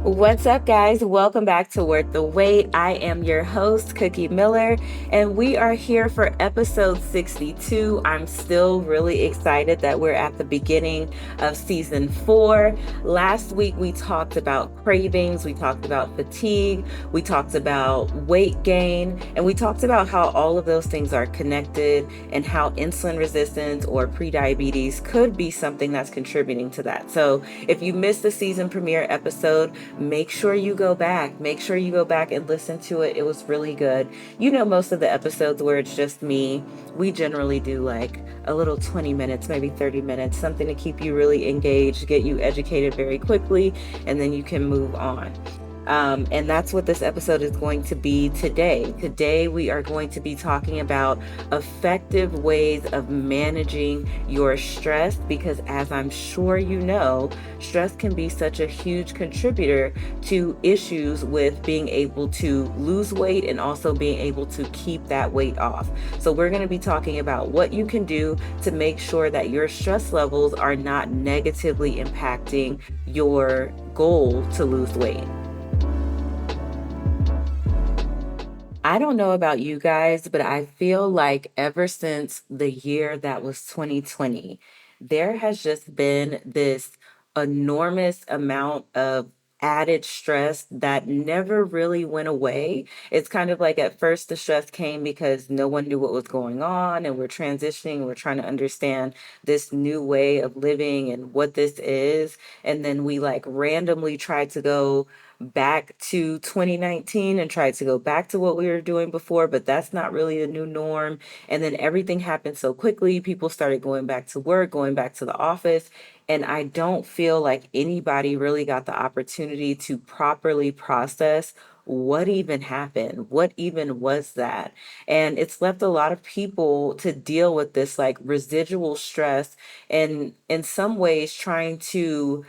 What's up, guys? Welcome back to Worth the Wait. I am your host, Cookie Miller, and we are here for episode 62. I'm still really excited that we're at the beginning of season 4. Last week, we talked about cravings, we talked about fatigue, we talked about weight gain, and we talked about how all of those things are connected and how insulin resistance or prediabetes could be something that's contributing to that. So, if you missed the season premiere episode, make sure you go back. Make sure you go back and listen to it. It was really good. You know, most of the episodes where it's just me, we generally do like a little 20 minutes, maybe 30 minutes, something to keep you really engaged, get you educated very quickly, and then you can move on. And that's what this episode is going to be today. Today, we are going to be talking about effective ways of managing your stress because, as I'm sure you know, stress can be such a huge contributor to issues with being able to lose weight and also being able to keep that weight off. So, we're going to be talking about what you can do to make sure that your stress levels are not negatively impacting your goal to lose weight. I don't know about you guys, but I feel like ever since the year that was 2020, there has just been this enormous amount of added stress that never really went away. It's kind of like at first the stress came because no one knew what was going on and we're transitioning, we're trying to understand this new way of living and what this is. And then we like randomly tried to go back to 2019 and tried to go back to what we were doing before, but that's not really the new norm. And then everything happened so quickly. People started going back to work, going back to the office. And I don't feel like anybody really got the opportunity to properly process what even happened, what even was that. And it's left a lot of people to deal with this like residual stress and in some ways trying to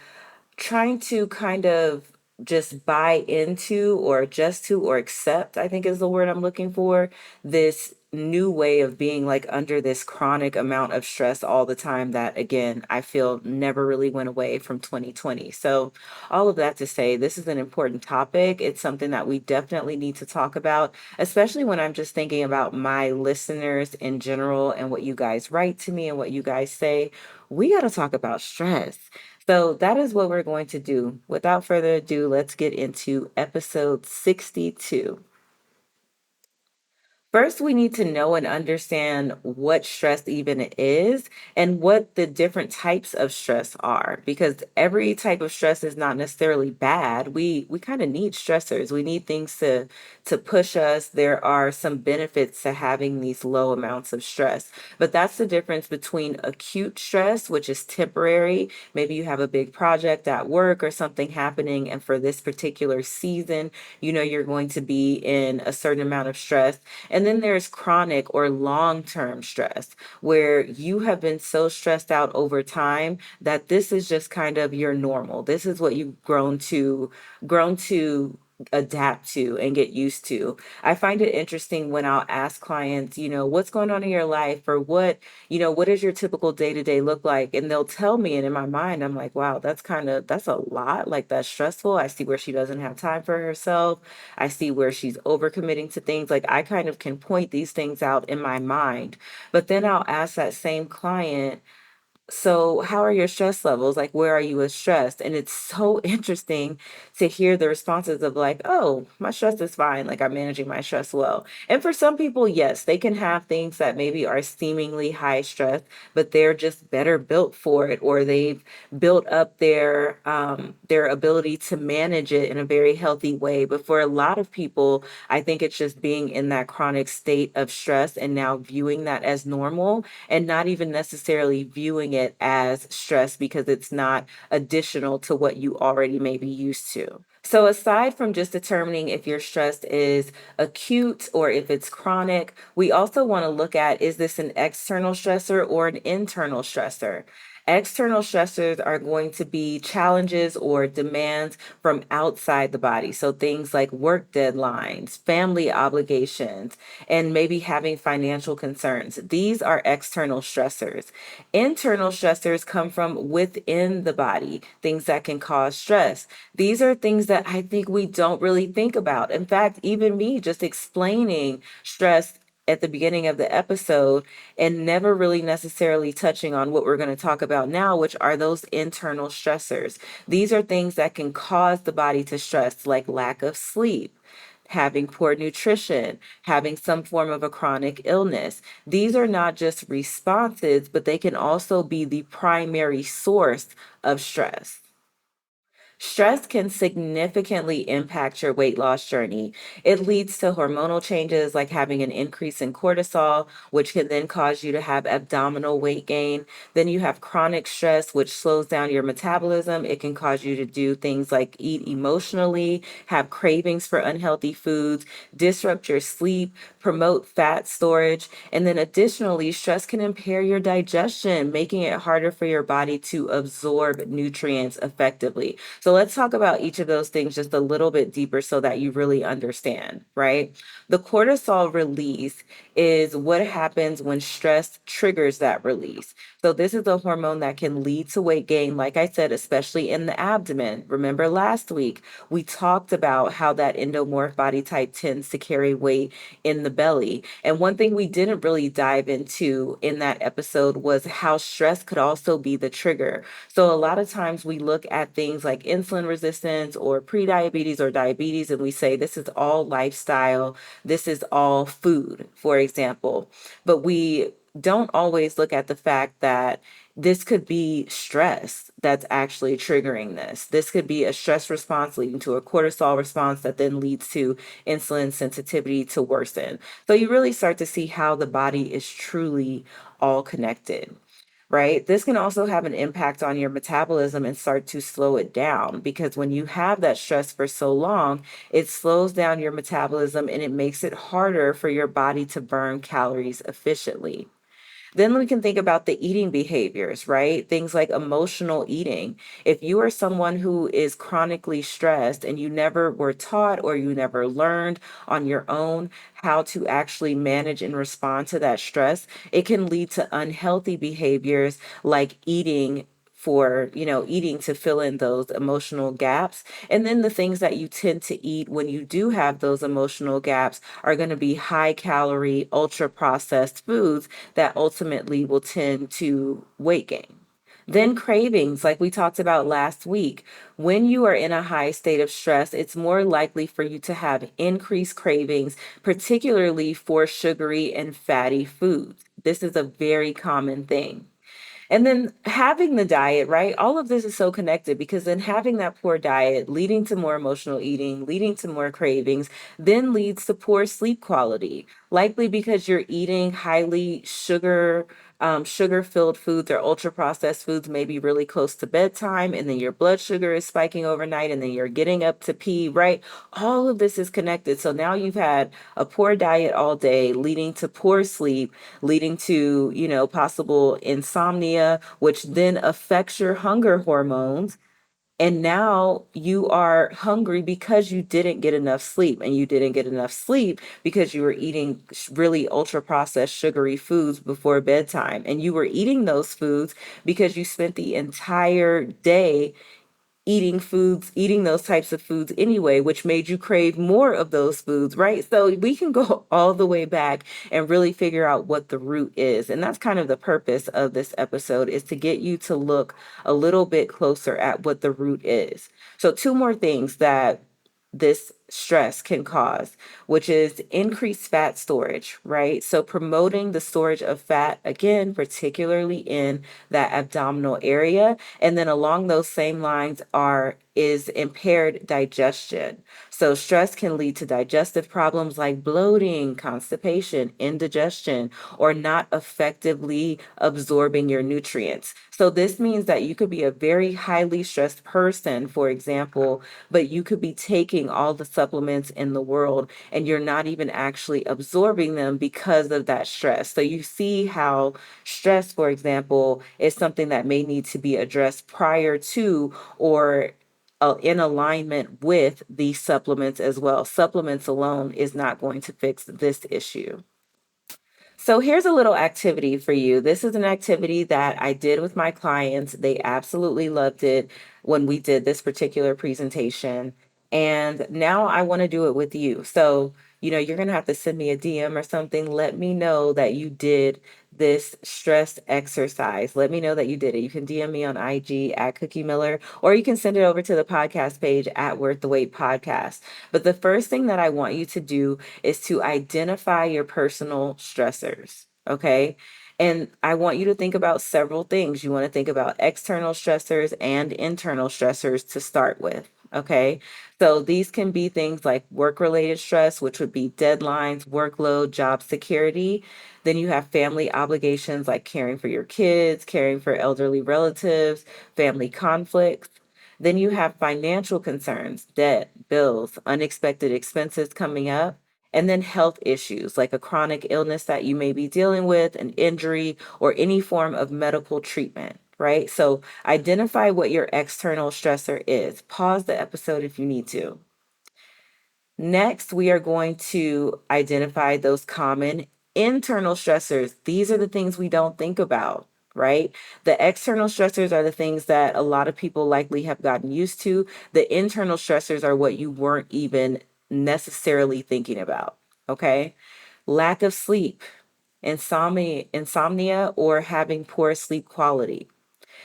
kind of just buy into or adjust to or accept, I think is the word I'm looking for, this new way of being like under this chronic amount of stress all the time that again I feel never really went away from 2020. So all of that to say this is an important topic. It's something that we definitely need to talk about, especially when I'm just thinking about my listeners in general and what you guys write to me and what you guys say. We got to talk about stress. So that is what we're going to do. Without further ado, let's get into episode 62. First, we need to know and understand what stress even is and what the different types of stress are because every type of stress is not necessarily bad. We kind of need stressors. We need things to push us. There are some benefits to having these low amounts of stress. But that's the difference between acute stress, which is temporary. Maybe you have a big project at work or something happening and for this particular season, you know you're going to be in a certain amount of stress, and then there's chronic or long term stress, where you have been so stressed out over time that this is just kind of your normal. This is what you've grown to adapt to and get used to. I find it interesting when I'll ask clients, what's going on in your life or what does your typical day to day look like? And they'll tell me, and in my mind, I'm like, wow, that's a lot. Like that's stressful. I see where she doesn't have time for herself. I see where she's overcommitting to things. Like I kind of can point these things out in my mind. But then I'll ask that same client, so, how are your stress levels? Like, where are you with stress? And it's so interesting to hear the responses of, like, oh, my stress is fine. Like, I'm managing my stress well. And for some people, yes, they can have things that maybe are seemingly high stress, but they're just better built for it, or they've built up their ability to manage it in a very healthy way. But for a lot of people, I think it's just being in that chronic state of stress and now viewing that as normal and not even necessarily viewing it as stress because it's not additional to what you already may be used to. So, aside from just determining if your stress is acute or if it's chronic, we also want to look at, is this an external stressor or an internal stressor? External stressors are going to be challenges or demands from outside the body. So things like work deadlines, family obligations, and maybe having financial concerns. These are external stressors. Internal stressors come from within the body, things that can cause stress. These are things that I think we don't really think about. In fact, even me just explaining stress at the beginning of the episode and never really necessarily touching on what we're going to talk about now, which are those internal stressors. These are things that can cause the body to stress, like lack of sleep, having poor nutrition, having some form of a chronic illness. These are not just responses, but they can also be the primary source of stress. Stress can significantly impact your weight loss journey. It leads to hormonal changes like having an increase in cortisol, which can then cause you to have abdominal weight gain. Then you have chronic stress, which slows down your metabolism. It can cause you to do things like eat emotionally, have cravings for unhealthy foods, disrupt your sleep, promote fat storage. And then additionally, stress can impair your digestion, making it harder for your body to absorb nutrients effectively. So let's talk about each of those things just a little bit deeper so that you really understand, right? The cortisol release is what happens when stress triggers that release. So this is a hormone that can lead to weight gain, like I said, especially in the abdomen. Remember last week, we talked about how that endomorph body type tends to carry weight in the belly. And one thing we didn't really dive into in that episode was how stress could also be the trigger. So a lot of times we look at things like insulin resistance or prediabetes or diabetes, and we say this is all lifestyle, this is all food, for example. But we don't always look at the fact that this could be stress that's actually triggering this. This could be a stress response leading to a cortisol response that then leads to insulin sensitivity to worsen. So you really start to see how the body is truly all connected, right? This can also have an impact on your metabolism and start to slow it down because when you have that stress for so long, it slows down your metabolism and it makes it harder for your body to burn calories efficiently. Then we can think about the eating behaviors, right? Things like emotional eating. If you are someone who is chronically stressed and you never were taught or you never learned on your own how to actually manage and respond to that stress, it can lead to unhealthy behaviors like eating to fill in those emotional gaps. And then the things that you tend to eat when you do have those emotional gaps are going to be high calorie, ultra processed foods that ultimately will tend to weight gain. Then cravings, like we talked about last week. When you are in a high state of stress, it's more likely for you to have increased cravings, particularly for sugary and fatty foods. This is a very common thing. And then having the diet, right? All of this is so connected because then having that poor diet leading to more emotional eating, leading to more cravings, then leads to poor sleep quality, likely because you're eating highly sugar-filled foods or ultra processed foods, maybe really close to bedtime, and then your blood sugar is spiking overnight, and then you're getting up to pee, right? All of this is connected. So now you've had a poor diet all day, leading to poor sleep, leading to, possible insomnia, which then affects your hunger hormones. And now you are hungry because you didn't get enough sleep, and you didn't get enough sleep because you were eating really ultra processed sugary foods before bedtime. And you were eating those foods because you spent the entire day eating those types of foods anyway, which made you crave more of those foods, right? So we can go all the way back and really figure out what the root is. And that's kind of the purpose of this episode, is to get you to look a little bit closer at what the root is. So two more things that this stress can cause, which is increased fat storage, right? So promoting the storage of fat, again, particularly in that abdominal area. And then along those same lines is impaired digestion. So stress can lead to digestive problems like bloating, constipation, indigestion, or not effectively absorbing your nutrients. So this means that you could be a very highly stressed person, for example, but you could be taking all the supplements in the world, and you're not even actually absorbing them because of that stress. So you see how stress, for example, is something that may need to be addressed prior to or in alignment with these supplements as well. Supplements alone is not going to fix this issue. So here's a little activity for you. This is an activity that I did with my clients. They absolutely loved it when we did this particular presentation. And now I want to do it with you. So, you're going to have to send me a DM or something. Let me know that you did this stress exercise. Let me know that you did it. You can DM me on IG at Cookie Miller, or you can send it over to the podcast page at Worth the Wait Podcast. But the first thing that I want you to do is to identify your personal stressors. Okay. And I want you to think about several things. You want to think about external stressors and internal stressors to start with. Okay. So these can be things like work related stress, which would be deadlines, workload, job security. Then you have family obligations like caring for your kids, caring for elderly relatives, family conflicts. Then you have financial concerns, debt, bills, unexpected expenses coming up, and then health issues like a chronic illness that you may be dealing with, an injury, or any form of medical treatment, right? So identify what your external stressor is. Pause the episode if you need to. Next, we are going to identify those common internal stressors. These are the things we don't think about, right? The external stressors are the things that a lot of people likely have gotten used to. The internal stressors are what you weren't even necessarily thinking about, okay? Lack of sleep, insomnia or having poor sleep quality.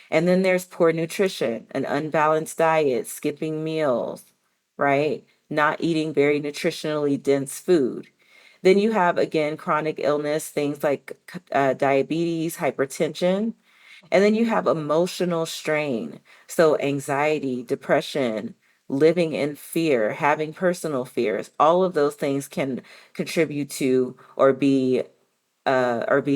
And then there's poor nutrition, an unbalanced diet, skipping meals, right? Not eating very nutritionally dense food. Then you have, again, chronic illness, things like diabetes, hypertension. And then you have emotional strain. So, anxiety, depression, living in fear, having personal fears, all of those things can contribute to or be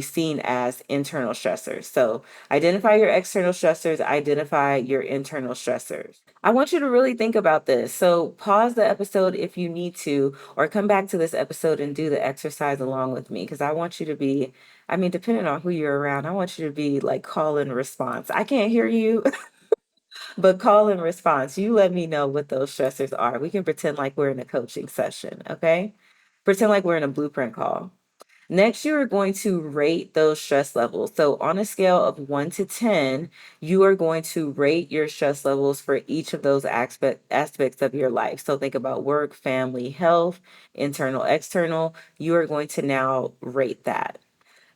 seen as internal stressors. So identify your external stressors, identify your internal stressors. I want you to really think about this. So pause the episode if you need to, or come back to this episode and do the exercise along with me because I want you to be, I mean, depending on who you're around, I want you to be like call and response. I can't hear you, but call and response. You let me know what those stressors are. We can pretend like we're in a coaching session, okay? Pretend like we're in a blueprint call. Next, you are going to rate those stress levels. So, on a scale of 1 to 10, you are going to rate your stress levels for each of those aspects of your life. So, think about work, family, health, internal, external. You are going to now rate that.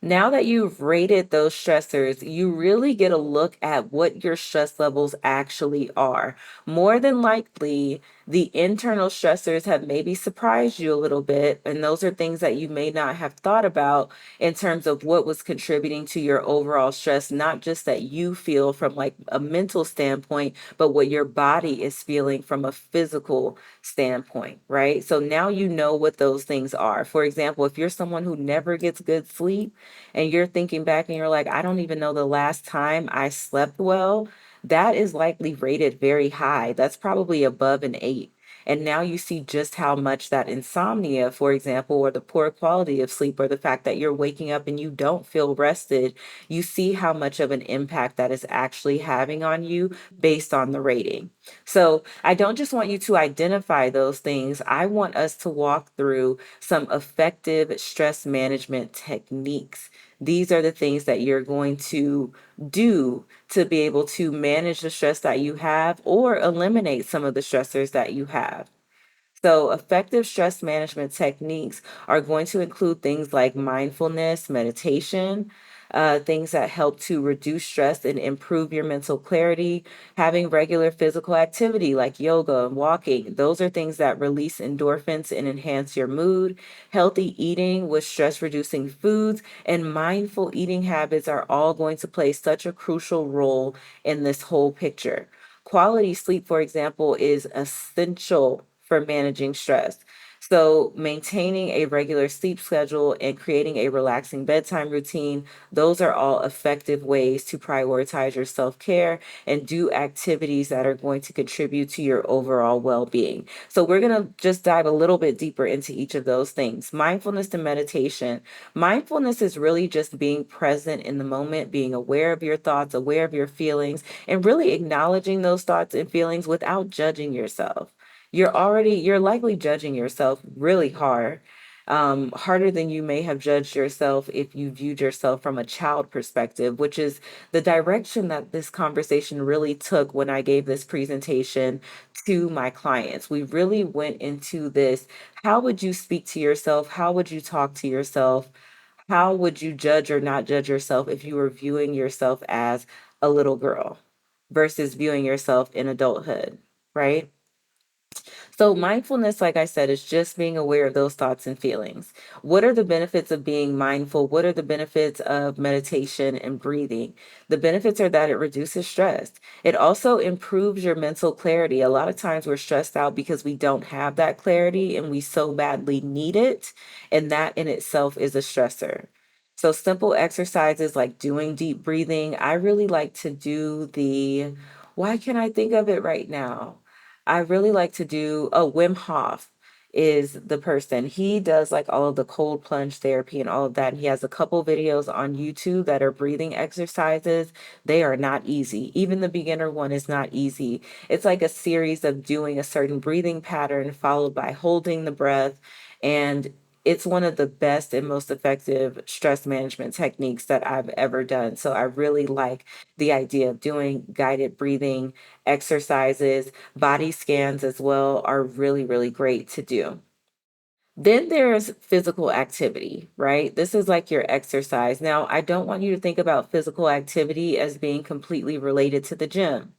Now that you've rated those stressors, you really get a look at what your stress levels actually are. More than likely, the internal stressors have maybe surprised you a little bit, and those are things that you may not have thought about in terms of what was contributing to your overall stress, not just that you feel from like a mental standpoint, but what your body is feeling from a physical standpoint, right? So now you know what those things are. For example, if you're someone who never gets good sleep, and you're thinking back and you're like, I don't even know the last time I slept well, that is likely rated very high. That's probably above an 8. And now you see just how much that insomnia, for example, or the poor quality of sleep, or the fact that you're waking up and you don't feel rested, you see how much of an impact that is actually having on you based on the rating. So I don't just want you to identify those things. I want us to walk through some effective stress management techniques. These are the things that you're going to do to be able to manage the stress that you have or eliminate some of the stressors that you have. So, effective stress management techniques are going to include things like mindfulness, meditation, things that help to reduce stress and improve your mental clarity, having regular physical activity like yoga and walking. Those are things that release endorphins and enhance your mood. Healthy eating with stress reducing foods and mindful eating habits are all going to play such a crucial role in this whole picture. Quality sleep, for example, is essential for managing stress. So, maintaining a regular sleep schedule and creating a relaxing bedtime routine, those are all effective ways to prioritize your self care and do activities that are going to contribute to your overall well being. So, we're going to just dive a little bit deeper into each of those things. Mindfulness and meditation. Mindfulness is really just being present in the moment, being aware of your thoughts, aware of your feelings, and really acknowledging those thoughts and feelings without judging yourself. You're likely judging yourself really hard, harder than you may have judged yourself if you viewed yourself from a child perspective, which is the direction that this conversation really took when I gave this presentation to my clients. We really went into this. How would you speak to yourself? How would you talk to yourself? How would you judge or not judge yourself if you were viewing yourself as a little girl versus viewing yourself in adulthood, right? So, mindfulness, like I said, is just being aware of those thoughts and feelings. What are the benefits of being mindful? What are the benefits of meditation and breathing? The benefits are that it reduces stress. It also improves your mental clarity. A lot of times we're stressed out because we don't have that clarity and we so badly need it. And that in itself is a stressor. So, simple exercises like doing deep breathing. I really like to do why can't I think of it right now? I really like to do, Wim Hof is the person. He does like all of the cold plunge therapy and all of that. He has a couple videos on YouTube that are breathing exercises. They are not easy. Even the beginner one is not easy. It's like a series of doing a certain breathing pattern followed by holding the breath. And it's one of the best and most effective stress management techniques that I've ever done. So I really like the idea of doing guided breathing exercises. Body scans as well are really, really great to do. Then there's physical activity, right? This is like your exercise. Now, I don't want you to think about physical activity as being completely related to the gym.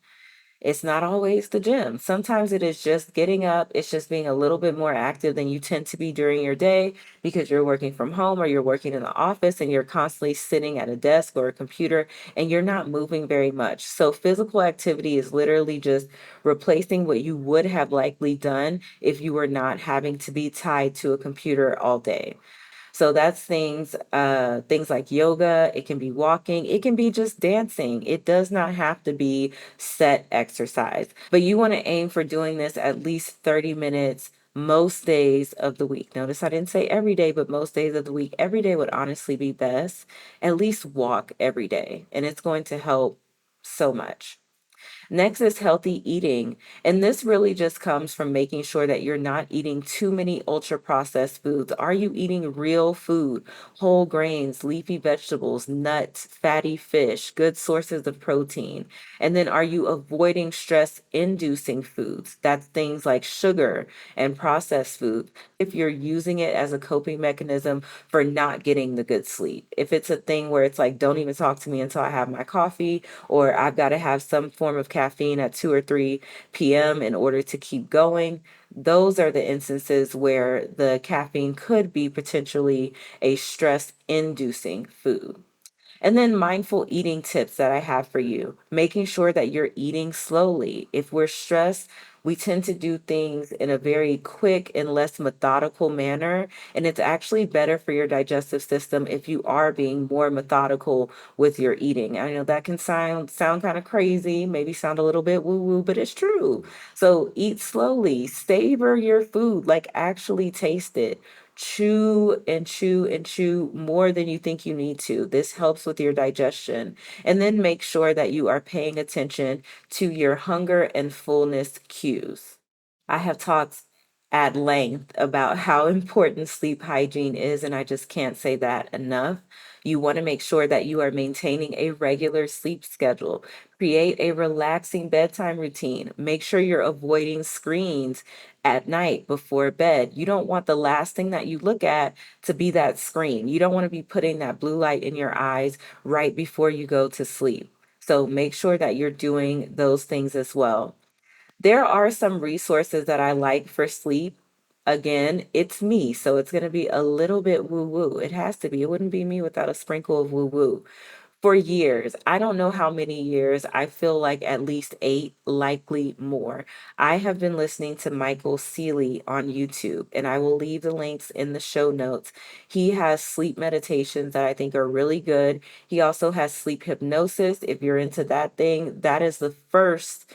It's not always the gym. Sometimes it is just getting up. It's just being a little bit more active than you tend to be during your day because you're working from home or you're working in the office and you're constantly sitting at a desk or a computer and you're not moving very much. So, physical activity is literally just replacing what you would have likely done if you were not having to be tied to a computer all day. So that's things like yoga, it can be walking, it can be just dancing. It does not have to be set exercise, but you want to aim for doing this at least 30 minutes most days of the week. Notice I didn't say every day, but most days of the week. Every day would honestly be best. At least walk every day, and it's going to help so much. Next is healthy eating. And this really just comes from making sure that you're not eating too many ultra processed foods. Are you eating real food, whole grains, leafy vegetables, nuts, fatty fish, good sources of protein? And then are you avoiding stress inducing foods? That's things like sugar and processed food. If you're using it as a coping mechanism for not getting the good sleep, if it's a thing where it's like, don't even talk to me until I have my coffee, or I've got to have some form of caffeine at 2 or 3 p.m. in order to keep going. Those are the instances where the caffeine could be potentially a stress inducing food. And then mindful eating tips that I have for you, making sure that you're eating slowly. If we're stressed, we tend to do things in a very quick and less methodical manner. And it's actually better for your digestive system if you are being more methodical with your eating. I know that can sound kind of crazy, maybe sound a little bit woo-woo, but it's true. So eat slowly, savor your food, like actually taste it. Chew and chew and chew more than you think you need to. This helps with your digestion. And then make sure that you are paying attention to your hunger and fullness cues. I have talked at length about how important sleep hygiene is, and I just can't say that enough. You want to make sure that you are maintaining a regular sleep schedule. Create a relaxing bedtime routine. Make sure you're avoiding screens at night before bed. You don't want the last thing that you look at to be that screen. You don't want to be putting that blue light in your eyes right before you go to sleep. So make sure that you're doing those things as well. There are some resources that I like for sleep. Again, it's me, so it's going to be a little bit woo woo. It has to be. It wouldn't be me without a sprinkle of woo woo. For years. I don't know how many years. I feel like at least 8, likely more. I have been listening to Michael Seeley on YouTube, and I will leave the links in the show notes. He has sleep meditations that I think are really good. He also has sleep hypnosis. If you're into that thing, that is the first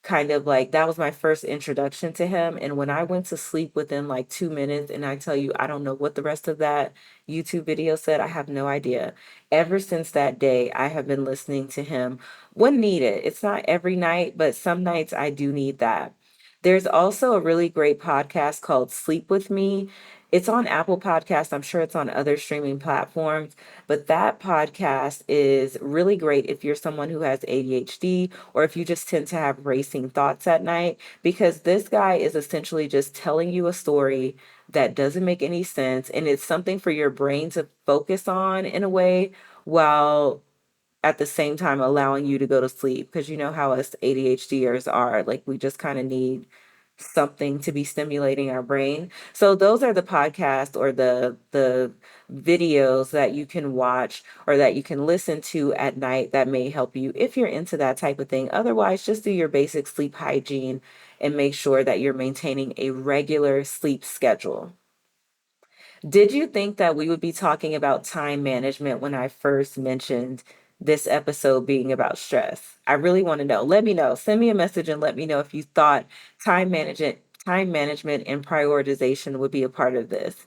kind of like that was my first introduction to him. And when I went to sleep within like 2 minutes, and I tell you, I don't know what the rest of that YouTube video said, I have no idea. Ever since that day, I have been listening to him when needed. It's not every night, but some nights I do need that. There's also a really great podcast called Sleep With Me. It's on Apple Podcasts. I'm sure it's on other streaming platforms, but that podcast is really great if you're someone who has ADHD or if you just tend to have racing thoughts at night, because this guy is essentially just telling you a story that doesn't make any sense. And it's something for your brain to focus on in a way while at the same time allowing you to go to sleep. Because you know how us ADHDers are, like we just kind of need something to be stimulating our brain. So those are the podcasts or the videos that you can watch or that you can listen to at night that may help you if you're into that type of thing. Otherwise, just do your basic sleep hygiene and make sure that you're maintaining a regular sleep schedule. Did you think that we would be talking about time management when I first mentioned this episode being about stress? I really want to know. Let me know. Send me a message and let me know if you thought time management and prioritization would be a part of this.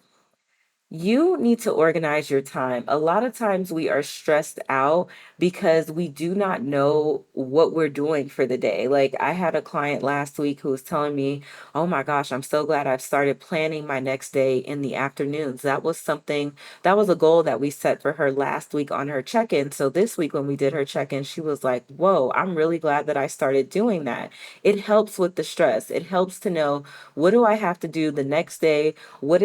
You need to organize your time. A lot of times we are stressed out because we do not know what we're doing for the day. Like I had a client last week who was telling me, "Oh my gosh, I'm so glad I've started planning my next day in the afternoons." That was a goal that we set for her last week on her check-in. So this week when we did her check-in, she was like, "Whoa, I'm really glad that I started doing that." It helps with the stress. It helps to know, what do I have to do the next day? What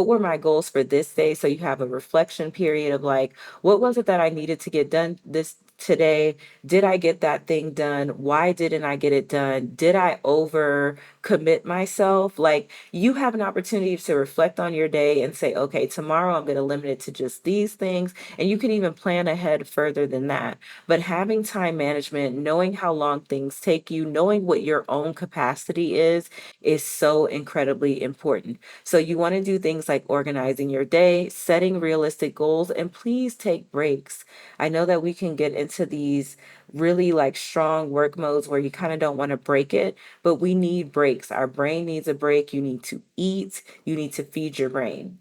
were my goals for this day? So you have a reflection period of like, what was it that I needed to get done this today? Did I get that thing done? Why didn't I get it done? Did I over commit myself? Like you have an opportunity to reflect on your day and say, okay, tomorrow I'm going to limit it to just these things. And you can even plan ahead further than that. But having time management, knowing how long things take you, knowing what your own capacity is so incredibly important. So you want to do things like organizing your day, setting realistic goals, and please take breaks. I know that we can get into these really like strong work modes where you kind of don't want to break it, but we need breaks. Our brain needs a break. You need to eat, you need to feed your brain.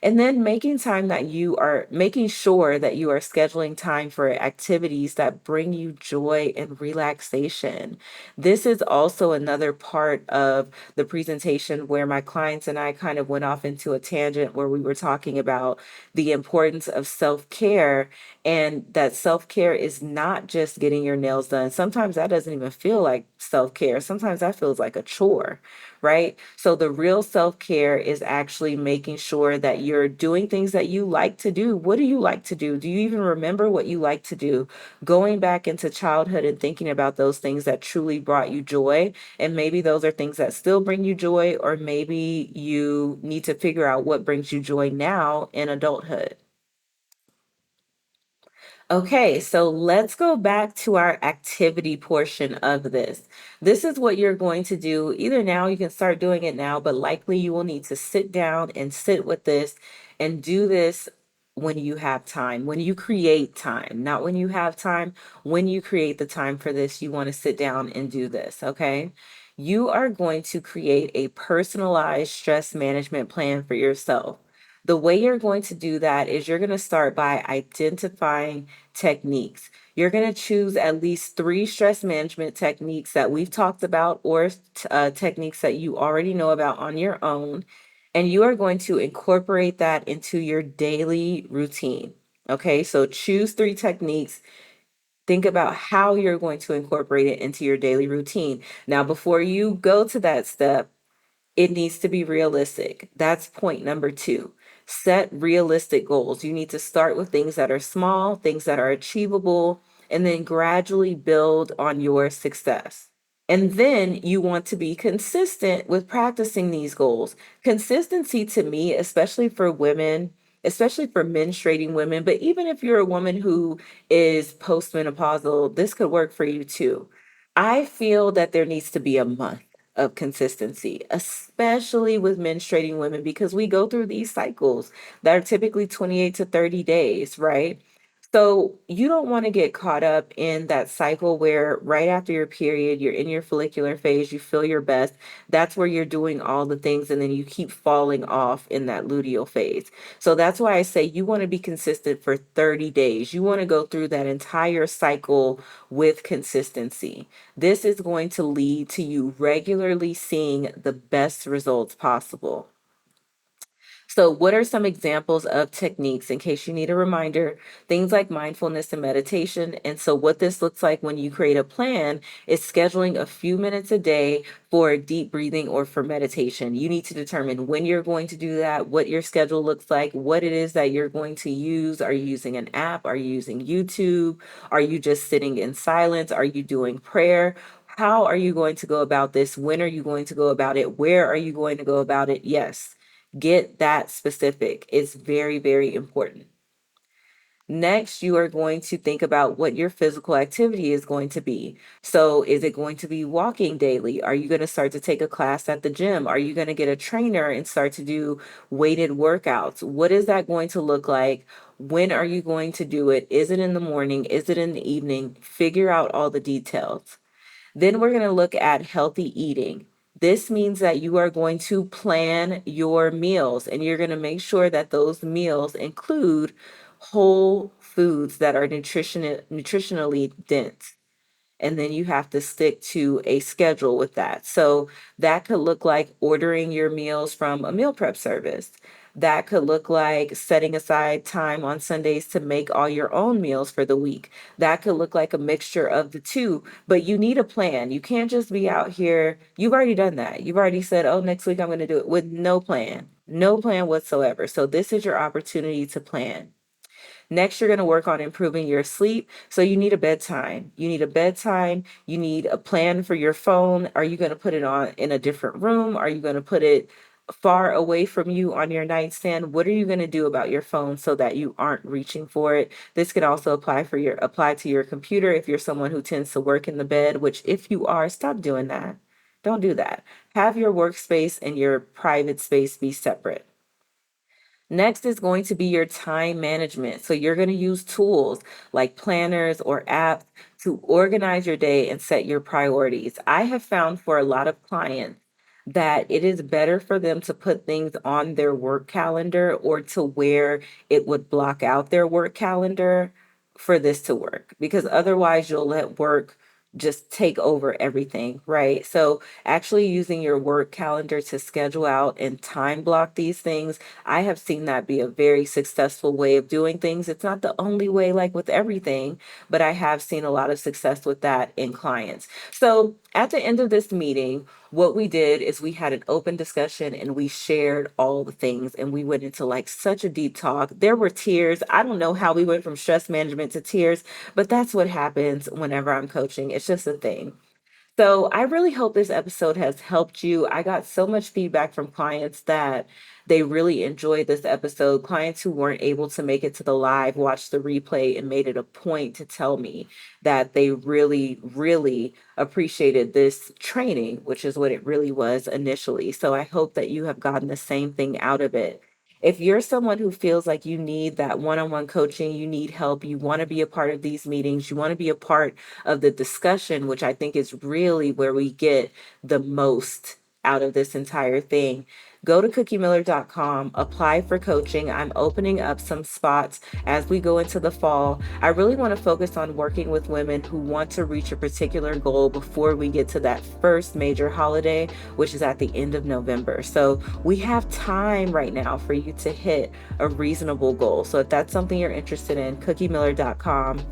And then making sure that you are scheduling time for activities that bring you joy and relaxation. This is also another part of the presentation where my clients and I kind of went off into a tangent where we were talking about the importance of self care, and that self care is not just getting your nails done. Sometimes that doesn't even feel like self care. Sometimes that feels like a chore, right? So the real self-care is actually making sure that you're doing things that you like to do. What do you like to do? Do you even remember what you like to do? Going back into childhood and thinking about those things that truly brought you joy. And maybe those are things that still bring you joy, or maybe you need to figure out what brings you joy now in adulthood. Okay, so let's go back to our activity portion of this. This is what you're going to do. Either now, you can start doing it now, but likely you will need to sit down and sit with this and do this when you have time, when you create time, not when you have time. When you create the time for this, you want to sit down and do this, okay? You are going to create a personalized stress management plan for yourself. The way you're going to do that is you're going to start by identifying techniques. You're going to choose at least 3 stress management techniques that we've talked about, or techniques that you already know about on your own. And you are going to incorporate that into your daily routine. Okay, so choose 3 techniques. Think about how you're going to incorporate it into your daily routine. Now, before you go to that step, it needs to be realistic. That's point number 2. Set realistic goals. You need to start with things that are small, things that are achievable, and then gradually build on your success. And then you want to be consistent with practicing these goals. Consistency to me, especially for women, especially for menstruating women. But even if you're a woman who is postmenopausal, this could work for you too. I feel that there needs to be a month of consistency, especially with menstruating women, because we go through these cycles that are typically 28 to 30 days, right? So you don't want to get caught up in that cycle where right after your period, you're in your follicular phase, you feel your best. That's where you're doing all the things, and then you keep falling off in that luteal phase. So that's why I say you want to be consistent for 30 days. You want to go through that entire cycle with consistency. This is going to lead to you regularly seeing the best results possible. So, what are some examples of techniques in case you need a reminder? Things like mindfulness and meditation. And so, what this looks like when you create a plan is scheduling a few minutes a day for deep breathing or for meditation. You need to determine when you're going to do that, what your schedule looks like, what it is that you're going to use. Are you using an app? Are you using YouTube? Are you just sitting in silence? Are you doing prayer? How are you going to go about this? When are you going to go about it? Where are you going to go about it? Yes, get that specific. It's very, very important. Next, you are going to think about what your physical activity is going to be. So, is it going to be walking daily? Are you going to start to take a class at the gym? Are you going to get a trainer and start to do weighted workouts? What is that going to look like? When are you going to do it? Is it in the morning? Is it in the evening? Figure out all the details. Then we're going to look at healthy eating. This means that you are going to plan your meals and you're going to make sure that those meals include whole foods that are nutritionally dense, and then you have to stick to a schedule with that. So that could look like ordering your meals from a meal prep service. That could look like setting aside time on Sundays to make all your own meals for the week. That could look like a mixture of the two, but you need a plan. You can't just be out here. You've already done that. You've already said, oh, next week I'm going to do it with no plan whatsoever. So this is your opportunity to plan. Next, you're going to work on improving your sleep. So you need a bedtime. You need a bedtime. You need a plan for your phone. Are you going to put it on in a different room? Are you going to put it far away from you on your nightstand? What are you going to do about your phone so that you aren't reaching for it? This could also apply to your computer if you're someone who tends to work in the bed, which if you are, stop doing that. Don't do that. Have your workspace and your private space be separate. Next is going to be your time management. So you're going to use tools like planners or apps to organize your day and set your priorities. I have found for a lot of clients that it is better for them to put things on their work calendar or to where it would block out their work calendar for this to work, because otherwise you'll let work just take over everything, right? So actually using your work calendar to schedule out and time block these things, I have seen that be a very successful way of doing things. It's not the only way, like with everything, but I have seen a lot of success with that in clients. So at the end of this meeting, what we did is we had an open discussion and we shared all the things and we went into like such a deep talk. There were tears. I don't know how we went from stress management to tears, but that's what happens whenever I'm coaching. It's just a thing. So I really hope this episode has helped you. I got so much feedback from clients that they really enjoyed this episode. Clients who weren't able to make it to the live watched the replay and made it a point to tell me that they really, really appreciated this training, which is what it really was initially. So I hope that you have gotten the same thing out of it. If you're someone who feels like you need that one on one coaching, you need help, you want to be a part of these meetings, you want to be a part of the discussion, which I think is really where we get the most out of this entire thing, go to cookiemiller.com, apply for coaching. I'm opening up some spots as we go into the fall. I really want to focus on working with women who want to reach a particular goal before we get to that first major holiday, which is at the end of November. So we have time right now for you to hit a reasonable goal. So if that's something you're interested in, cookiemiller.com.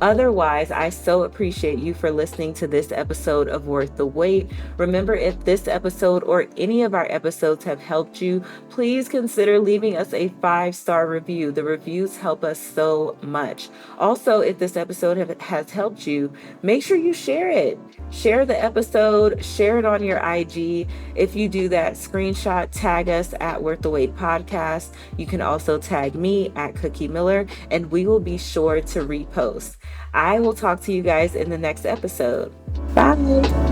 Otherwise, I so appreciate you for listening to this episode of Worth the Wait. Remember, if this episode or any of our episodes have helped you, please consider leaving us a 5-star review. The reviews help us so much. Also, if this episode has helped you, make sure you share it. Share the episode, share it on your IG. If you do that, screenshot, tag us at Worth the Wait Podcast. You can also tag me at Cookie Miller, and we will be sure to repost. I will talk to you guys in the next episode. Bye.